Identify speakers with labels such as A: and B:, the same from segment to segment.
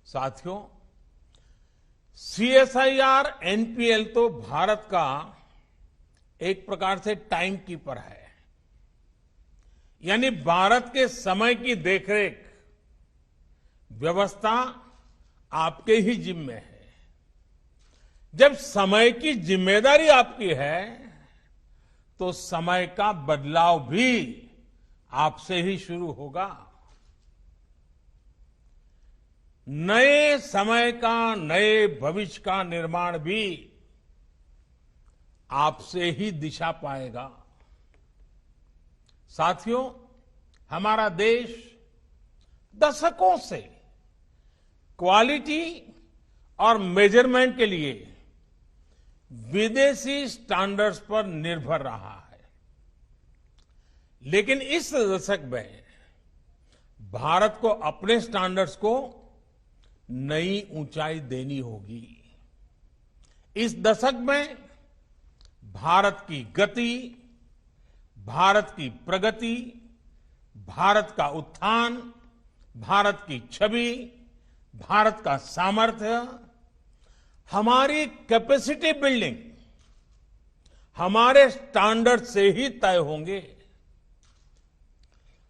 A: साथियों, CSIR NPL तो भारत का एक प्रकार से टाइम कीपर है। यानी भारत के समय की देखरेख व्यवस्था आपके ही जिम्मे है। जब समय की जिम्मेदारी आपकी है तो समय का बदलाव भी आपसे ही शुरू होगा। नए समय का, नए भविष्य का निर्माण भी आपसे ही दिशा पाएगा। साथियों, हमारा देश दशकों से क्वालिटी और मेजरमेंट के लिए विदेशी स्टैंडर्ड्स पर निर्भर रहा है। लेकिन इस दशक में भारत को अपने स्टैंडर्ड्स को नई ऊंचाई देनी होगी। इस दशक में भारत की गति, भारत की प्रगति, भारत का उत्थान, भारत की छवि, भारत का सामर्थ्य, हमारी कैपेसिटी बिल्डिंग हमारे स्टैंडर्ड से ही तय होंगे।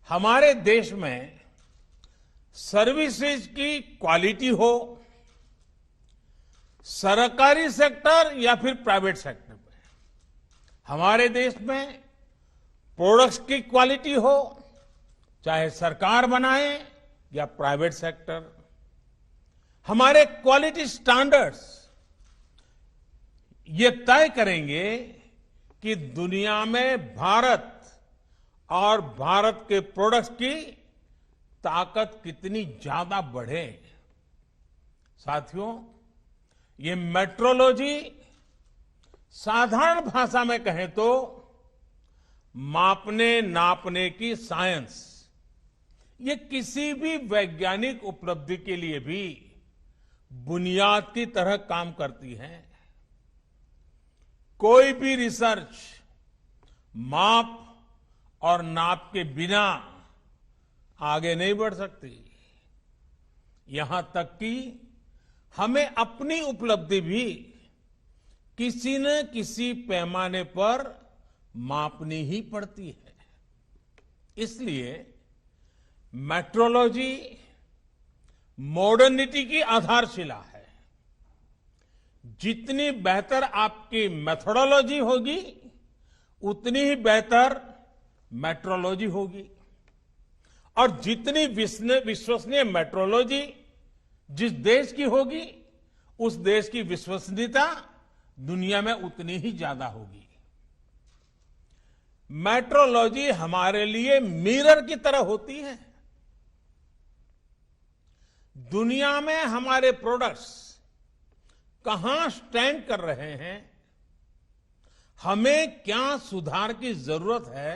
A: हमारे देश में सर्विसेज की क्वालिटी हो, सरकारी सेक्टर या फिर प्राइवेट सेक्टर में, हमारे देश में प्रोडक्ट्स की क्वालिटी हो, चाहे सरकार बनाए या प्राइवेट सेक्टर, हमारे क्वालिटी स्टैंडर्ड्स ये तय करेंगे कि दुनिया में भारत और भारत के प्रोडक्ट्स की ताकत कितनी ज्यादा बढ़े। साथियों, ये मेट्रोलॉजी साधारण भाषा में कहें तो मापने नापने की साइंस, ये किसी भी वैज्ञानिक उपलब्धि के लिए भी बुनियाद की तरह काम करती है। कोई भी रिसर्च माप और नाप के बिना आगे नहीं बढ़ सकती। यहां तक कि हमें अपनी उपलब्धि भी किसी न किसी पैमाने पर मापनी ही पड़ती है। इसलिए मेट्रोलॉजी मॉडर्निटी की आधारशिला है। जितनी बेहतर आपकी मेथोडोलॉजी होगी, उतनी ही बेहतर मेट्रोलॉजी होगी। और जितनी विश्वसनीय मेट्रोलॉजी जिस देश की होगी, उस देश की विश्वसनीयता दुनिया में उतनी ही ज्यादा होगी। मेट्रोलॉजी हमारे लिए मिरर की तरह होती है। दुनिया में हमारे प्रोडक्ट्स कहां स्टैंड कर रहे हैं, हमें क्या सुधार की जरूरत है,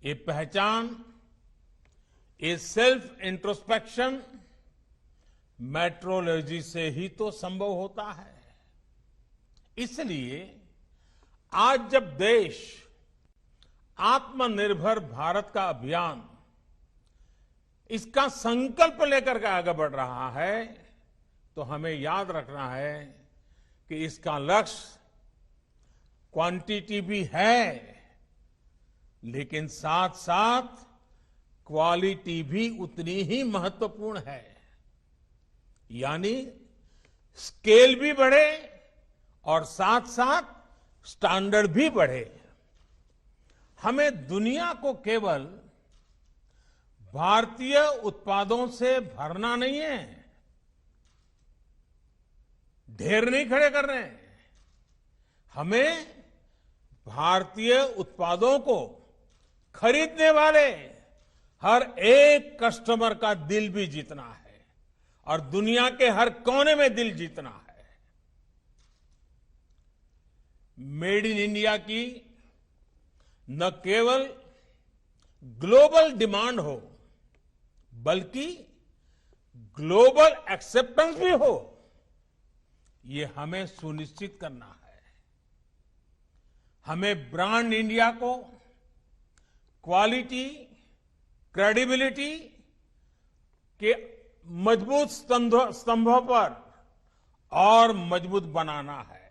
A: ये पहचान, ये सेल्फ इंट्रोस्पेक्शन मेट्रोलॉजी से ही तो संभव होता है। इसलिए आज जब देश आत्मनिर्भर भारत का अभियान, इसका संकल्प लेकर के आगे बढ़ रहा है, तो हमें याद रखना है कि इसका लक्ष्य क्वांटिटी भी है, लेकिन साथ साथ क्वालिटी भी उतनी ही महत्वपूर्ण है। यानी स्केल भी बढ़े और साथ साथ स्टैंडर्ड भी बढ़े। हमें दुनिया को केवल भारतीय उत्पादों से भरना नहीं है, ढेर नहीं खड़े कर रहे हैं। हमें भारतीय उत्पादों को खरीदने वाले हर एक कस्टमर का दिल भी जीतना है और दुनिया के हर कोने में दिल जीतना है। मेड इन इंडिया की न केवल ग्लोबल डिमांड हो, बल्कि ग्लोबल एक्सेप्टेंस भी हो, ये हमें सुनिश्चित करना है। हमें ब्रांड इंडिया को क्वालिटी, क्रेडिबिलिटी के मजबूत स्तंभों पर और मजबूत बनाना है।